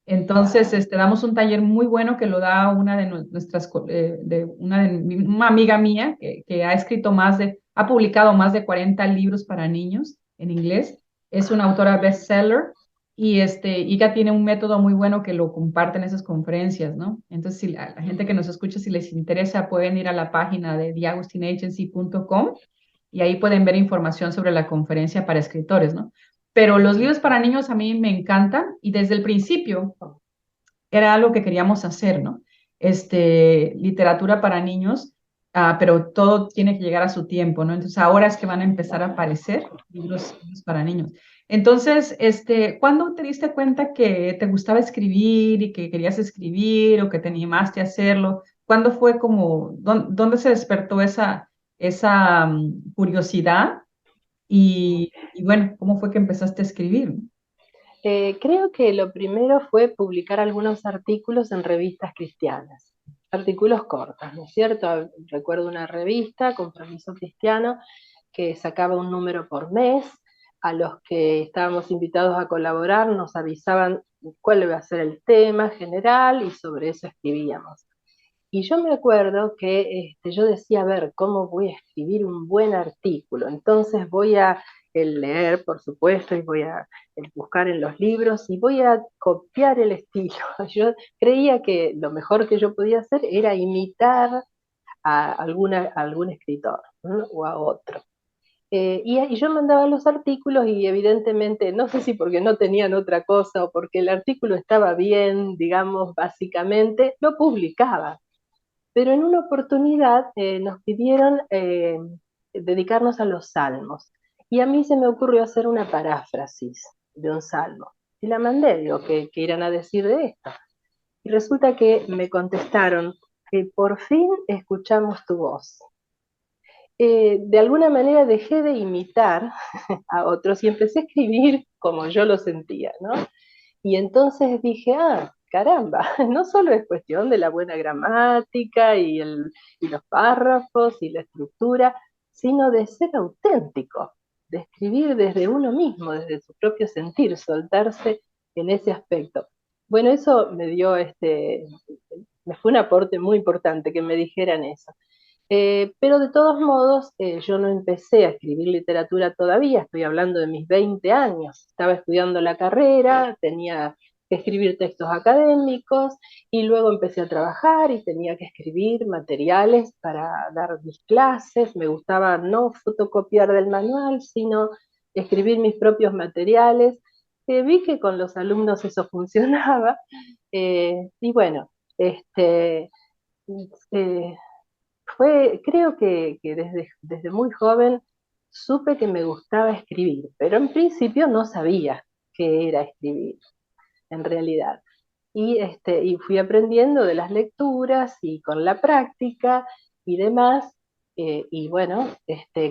Entonces, damos un taller muy bueno que lo da una de nuestras, una amiga mía que ha escrito ha publicado más de 40 libros para niños en inglés. Es una autora bestseller y ella tiene un método muy bueno que lo comparte en esas conferencias, ¿no? Entonces, si la gente que nos escucha, si les interesa, pueden ir a la página de theagustinagency.com y ahí pueden ver información sobre la conferencia para escritores, ¿no? Pero los libros para niños a mí me encantan y desde el principio era algo que queríamos hacer, ¿no? Literatura para niños, pero todo tiene que llegar a su tiempo, ¿no? Entonces ahora es que van a empezar a aparecer libros para niños. Entonces, ¿cuándo te diste cuenta que te gustaba escribir y que querías escribir o que te animaste a hacerlo? ¿Cuándo fue dónde se despertó esa curiosidad? Y bueno, ¿cómo fue que empezaste a escribir? Creo que lo primero fue publicar algunos artículos en revistas cristianas, artículos cortos, ¿no es cierto? Recuerdo una revista, Compromiso Cristiano, que sacaba un número por mes. A los que estábamos invitados a colaborar nos avisaban cuál iba a ser el tema general y sobre eso escribíamos. Y yo me acuerdo que yo decía, a ver, ¿cómo voy a escribir un buen artículo? Entonces voy a leer, por supuesto, y voy a buscar en los libros y voy a copiar el estilo. Yo creía que lo mejor que yo podía hacer era imitar a algún escritor, ¿no? O a otro. Y yo mandaba los artículos y evidentemente, no sé si porque no tenían otra cosa o porque el artículo estaba bien, digamos, básicamente, lo publicaba. Pero en una oportunidad nos pidieron dedicarnos a los salmos. Y a mí se me ocurrió hacer una paráfrasis de un salmo. Y la mandé, digo, ¿qué irán a decir de esto? Y resulta que me contestaron que por fin escuchamos tu voz. De alguna manera dejé de imitar a otros y empecé a escribir como yo lo sentía, ¿no? Y entonces dije, caramba, no solo es cuestión de la buena gramática y los párrafos y la estructura, sino de ser auténtico, de escribir desde uno mismo, desde su propio sentir, soltarse en ese aspecto. Bueno, eso me fue un aporte muy importante que me dijeran eso. Pero de todos modos, yo no empecé a escribir literatura todavía, estoy hablando de mis 20 años. Estaba estudiando la carrera, tenía que escribir textos académicos y luego empecé a trabajar y tenía que escribir materiales para dar mis clases. Me gustaba no fotocopiar del manual, sino escribir mis propios materiales. Vi que con los alumnos eso funcionaba y bueno, eh, creo que desde muy joven supe que me gustaba escribir, pero en principio no sabía qué era escribir, en realidad. Y fui aprendiendo de las lecturas y con la práctica y demás. Y bueno,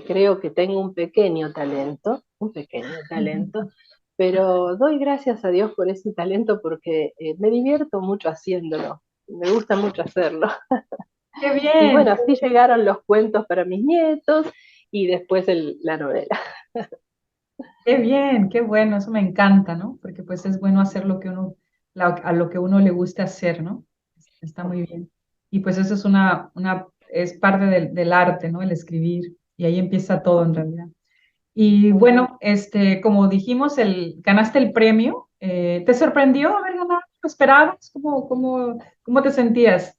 creo que tengo un pequeño talento, pero doy gracias a Dios por ese talento porque me divierto mucho haciéndolo, me gusta mucho hacerlo. ¡Qué Y bien! bueno, así llegaron los cuentos para mis nietos y después la novela. Qué bien, qué bueno, eso me encanta, ¿no? Porque pues es bueno hacer lo que a lo que uno le gusta hacer, ¿no? Está muy bien. Y pues eso es es parte del arte, ¿no? El escribir. Y ahí empieza todo en realidad. Y bueno, como dijimos, ganaste el premio. ¿Te sorprendió haber ganado? ¿Lo esperabas? ¿Cómo te sentías?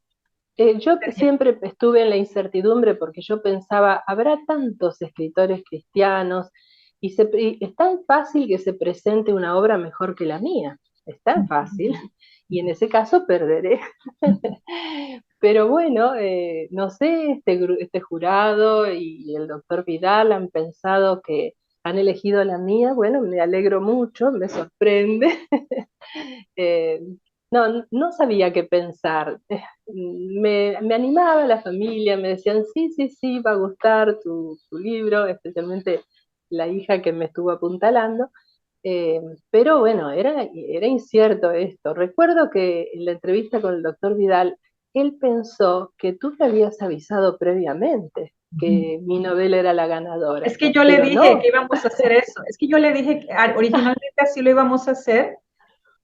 Yo siempre estuve en la incertidumbre porque yo pensaba, habrá tantos escritores cristianos y es tan fácil que se presente una obra mejor que la mía, es tan fácil, y en ese caso perderé. Pero bueno, no sé, este jurado y el doctor Vidal han pensado que han elegido la mía, bueno, me alegro mucho, me sorprende. Eh, no sabía qué pensar. Me animaba la familia, me decían, sí, sí, sí, va a gustar tu libro, especialmente la hija que me estuvo apuntalando. Pero bueno, era incierto esto. Recuerdo que en la entrevista con el doctor Vidal, él pensó que tú le habías avisado previamente que mi novela era la ganadora, Es que yo le pero dije que no. íbamos a hacer eso. Es que yo le dije que originalmente así lo íbamos a hacer,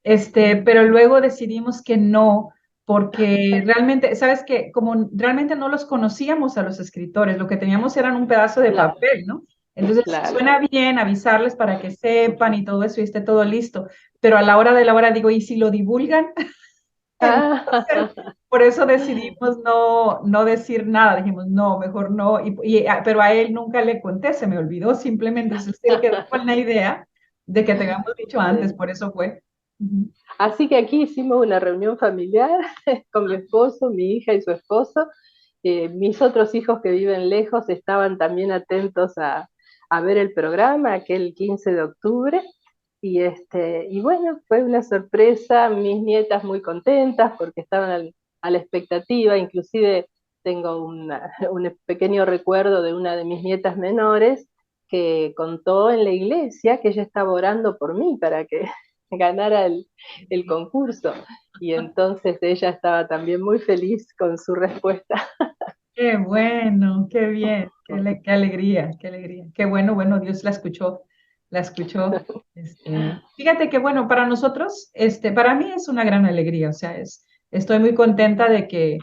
Pero luego decidimos que no, porque realmente, sabes que como realmente no los conocíamos a los escritores, lo que teníamos eran un pedazo de Claro, papel, ¿no? Entonces claro. suena bien avisarles para que sepan y todo eso y esté todo listo, pero a la hora de la hora digo, ¿y si lo divulgan? Entonces, Ah, por eso decidimos no decir nada, dijimos, no, mejor no, pero a él nunca le conté, se me olvidó simplemente, entonces él quedó con la idea de que tengamos dicho antes, sí. por eso fue. Ujú. Así que aquí hicimos una reunión familiar con mi esposo, mi hija y su esposo. Mis otros hijos que viven lejos estaban también atentos a ver el programa aquel 15 de octubre. Y bueno, fue una sorpresa, mis nietas muy contentas porque estaban a la expectativa, inclusive tengo un pequeño recuerdo de una de mis nietas menores que contó en la iglesia que ella estaba orando por mí para que ganara el concurso. Y entonces ella estaba también muy feliz con su respuesta. Qué bueno, qué bien, qué alegría, qué alegría. Qué bueno, bueno, Dios la escuchó, la escuchó. Fíjate que bueno, para nosotros, para mí es una gran alegría, o sea, estoy muy contenta de que,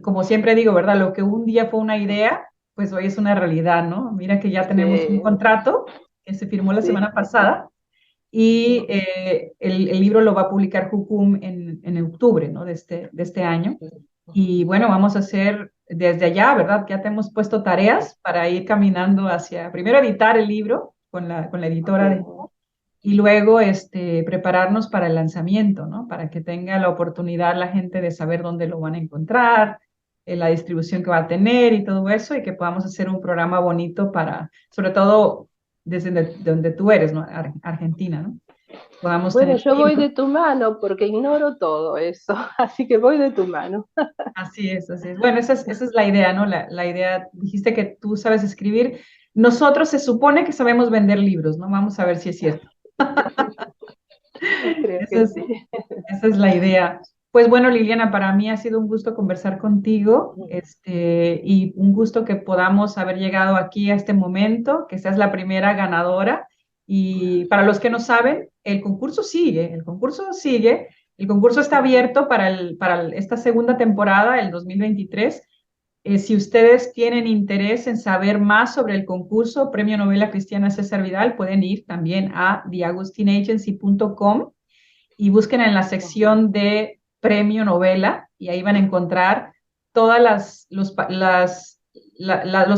como siempre digo, ¿verdad? Lo que un día fue una idea, pues hoy es una realidad, ¿no? Mira que ya tenemos un Sí, contrato que se firmó la sí. semana pasada y el libro lo va a publicar Jucum en octubre, ¿no? De este año. Y bueno, vamos a hacer desde allá, ¿verdad? Ya te hemos puesto tareas para ir caminando hacia, primero editar el libro con la editora de, Sí. y luego prepararnos para el lanzamiento, ¿no? Para que tenga la oportunidad la gente de saber dónde lo van a encontrar, la distribución que va a tener y todo eso, y que podamos hacer un programa bonito para, sobre todo desde donde tú eres, ¿no? Argentina, ¿no? Podamos Bueno, tener yo voy libros. de tu mano porque ignoro todo eso, así que voy de tu mano. Así es, así es. Bueno, esa es la idea, ¿no? La idea, dijiste que tú sabes escribir. Nosotros se supone que sabemos vender libros, ¿no? Vamos a ver si es cierto. Creo Esa que es, sí. esa es la idea. Pues bueno, Liliana, para mí ha sido un gusto conversar contigo, y un gusto que podamos haber llegado aquí a este momento, que seas la primera ganadora. Y para los que no saben, el concurso sigue, el concurso está abierto para esta segunda temporada, el 2023. Si ustedes tienen interés en saber más sobre el concurso Premio Novela Cristiana César Vidal, pueden ir también a theagustinagency.com y busquen en la sección de premio novela y ahí van a encontrar todas los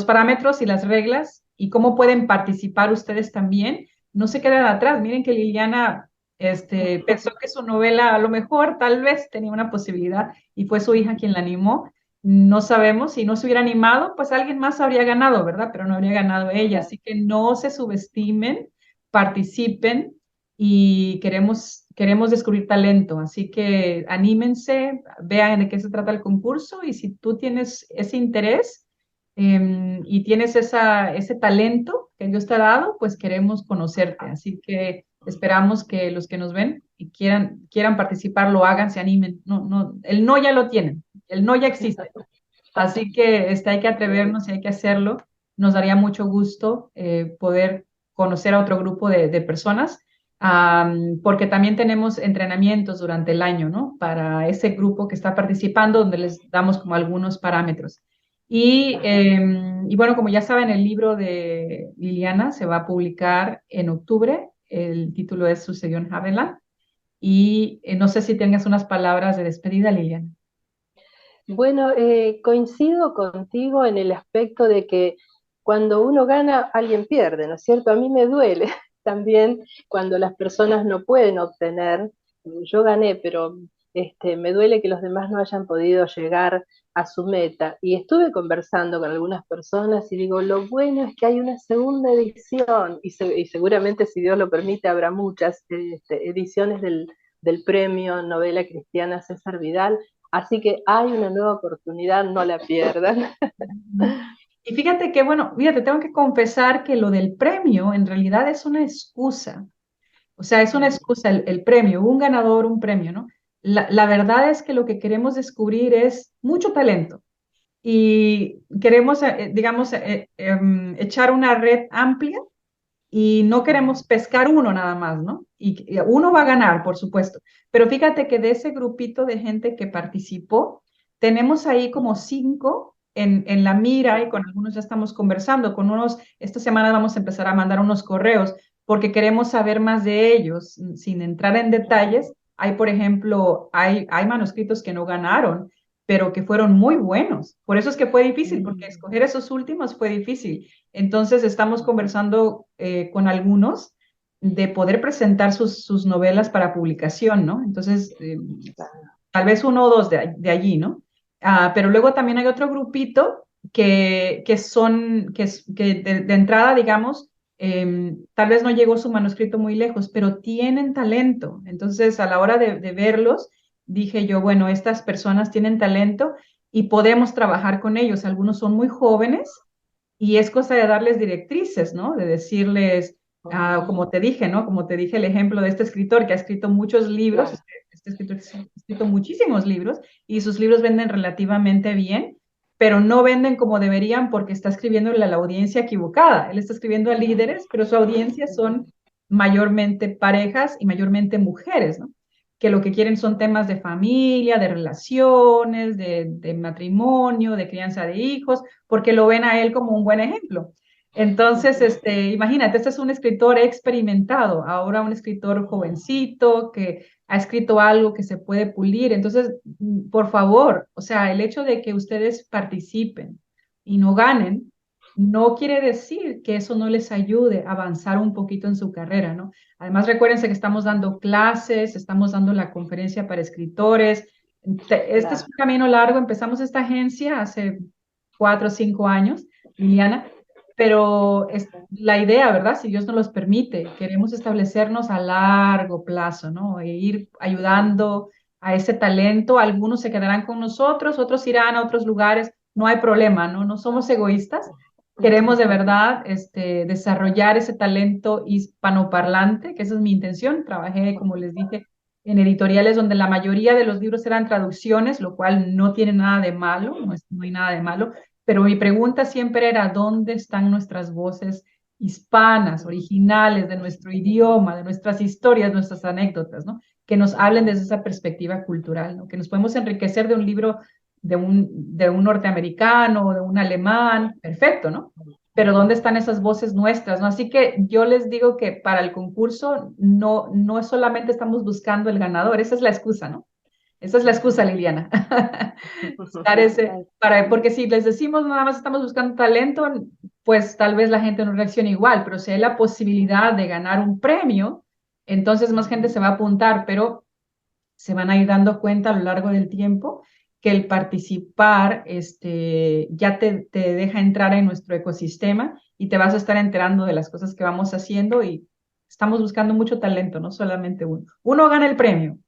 parámetros y las reglas y cómo pueden participar ustedes también. No se queden atrás. Miren que Liliana pensó que su novela a lo mejor tal vez tenía una posibilidad y fue su hija quien la animó. No sabemos, si no se hubiera animado, pues alguien más habría ganado, ¿verdad? Pero no habría ganado ella. Así que no se subestimen, participen y queremos descubrir talento. Así que anímense, vean de qué se trata el concurso y si tú tienes ese interés y tienes ese talento que Dios te ha dado, pues queremos conocerte. Así que esperamos que los que nos ven y quieran participar, lo hagan, se animen. No, no, el no ya lo tienen, el no ya existe. Así que hay que atrevernos y hay que hacerlo. Nos daría mucho gusto poder conocer a otro grupo de personas, porque también tenemos entrenamientos durante el año, ¿no? Para ese grupo que está participando, donde les damos como algunos parámetros. Y bueno, como ya saben, el libro de Liliana se va a publicar en octubre. El título es Sucedió en Haveland. Y no sé si tengas unas palabras de despedida, Liliana. Bueno, coincido contigo en el aspecto de que cuando uno gana, alguien pierde, ¿no es cierto? A mí me duele también cuando las personas no pueden obtener. Yo gané, pero me duele que los demás no hayan podido llegar a su meta. Y estuve conversando con algunas personas y digo, lo bueno es que hay una segunda edición y seguramente, si Dios lo permite, habrá muchas ediciones del premio Novela Cristiana César Vidal. Así que hay una nueva oportunidad, no la pierdan. Y fíjate que, bueno, fíjate, tengo que confesar que lo del premio en realidad es una excusa. O sea, es una excusa el premio, un ganador, un premio, ¿no? La verdad es que lo que queremos descubrir es mucho talento y queremos, digamos, echar una red amplia y no queremos pescar uno nada más, ¿no? Y uno va a ganar, por supuesto. Pero fíjate que de ese grupito de gente que participó, tenemos ahí como 5 en la mira y con algunos ya estamos conversando. Con unos, esta semana vamos a empezar a mandar unos correos porque queremos saber más de ellos, sin entrar en detalles. Hay, por ejemplo, hay manuscritos que no ganaron, pero que fueron muy buenos. Por eso es que fue difícil, porque escoger esos últimos fue difícil. Entonces estamos conversando con algunos de poder presentar sus novelas para publicación, ¿no? Entonces, tal vez 1 o 2 de allí, ¿no? Pero luego también hay otro grupito que de entrada, digamos, tal vez no llegó su manuscrito muy lejos, pero tienen talento. Entonces, a la hora de verlos, dije yo, bueno, estas personas tienen talento y podemos trabajar con ellos. Algunos son muy jóvenes y es cosa de darles directrices, ¿no? De decirles, como te dije, ¿no? Como te dije el ejemplo de este escritor que ha escrito muchos libros, Claro. este escritor que ha escrito muchísimos libros y sus libros venden relativamente bien, pero no venden como deberían porque está escribiendo a la audiencia equivocada. Él está escribiendo a líderes, pero su audiencia son mayormente parejas y mayormente mujeres, ¿no? Que lo que quieren son temas de familia, de relaciones, de matrimonio, de crianza de hijos, porque lo ven a él como un buen ejemplo. Entonces, imagínate, este es un escritor experimentado, ahora un escritor jovencito que ha escrito algo que se puede pulir. Entonces, por favor, o sea, el hecho de que ustedes participen y no ganen, no quiere decir que eso no les ayude a avanzar un poquito en su carrera, ¿no? Además, recuérdense que estamos dando clases, estamos dando la conferencia para escritores. Este es un camino largo. Empezamos esta agencia hace 4 o 5 años, Liliana, pero es la idea, ¿verdad? Si Dios nos los permite, queremos establecernos a largo plazo, ¿no? E ir ayudando a ese talento. Algunos se quedarán con nosotros, otros irán a otros lugares. No hay problema, ¿no? No somos egoístas. Queremos de verdad desarrollar ese talento hispanoparlante, que esa es mi intención. Trabajé, como les dije, en editoriales donde la mayoría de los libros eran traducciones, lo cual no tiene nada de malo, no hay nada de malo, pero mi pregunta siempre era, ¿dónde están nuestras voces hispanas, originales, de nuestro idioma, de nuestras historias, nuestras anécdotas, ¿no? Que nos hablen desde esa perspectiva cultural, ¿no? Que nos podemos enriquecer de un libro de un norteamericano o de un alemán, perfecto, ¿no? Pero ¿dónde están esas voces nuestras, no? Así que yo les digo que para el concurso no solamente estamos buscando el ganador, esa es la excusa, ¿no? Esa es la excusa, Liliana. Porque si les decimos nada más estamos buscando talento, pues tal vez la gente no reaccione igual, pero si hay la posibilidad de ganar un premio, entonces más gente se va a apuntar, pero se van a ir dando cuenta a lo largo del tiempo que el participar ya te deja entrar en nuestro ecosistema y te vas a estar enterando de las cosas que vamos haciendo y estamos buscando mucho talento, no solamente uno. Uno gana el premio,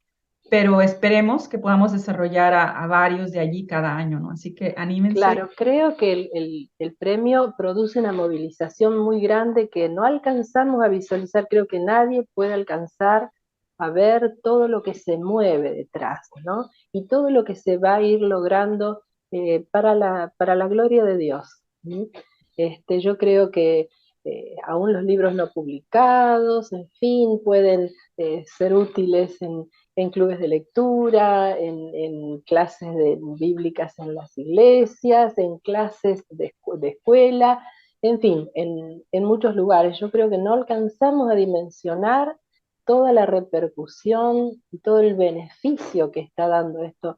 pero esperemos que podamos desarrollar a varios de allí cada año, ¿no? Así que anímense. Claro, creo que el premio produce una movilización muy grande que no alcanzamos a visualizar, creo que nadie puede alcanzar a ver todo lo que se mueve detrás, ¿no? Y todo lo que se va a ir logrando para la gloria de Dios. ¿Sí? Yo creo que aún los libros no publicados, en fin, pueden ser útiles en clubes de lectura, en clases bíblicas en las iglesias, en clases de escuela, en fin, en muchos lugares. Yo creo que no alcanzamos a dimensionar toda la repercusión y todo el beneficio que está dando esto.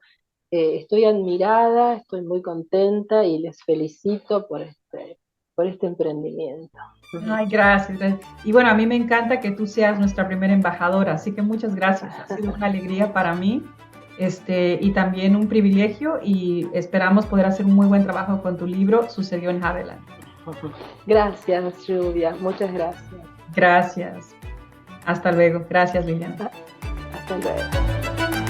Estoy admirada, estoy muy contenta y les felicito por este emprendimiento. Ay, gracias. Y bueno, a mí me encanta que tú seas nuestra primera embajadora, así que muchas gracias. Ha sido una alegría para mí y también un privilegio y esperamos poder hacer un muy buen trabajo con tu libro, Sucedió en Haviland. Gracias, Lluvia. Muchas gracias. Gracias. Hasta luego. Gracias, Liliana. Hasta luego.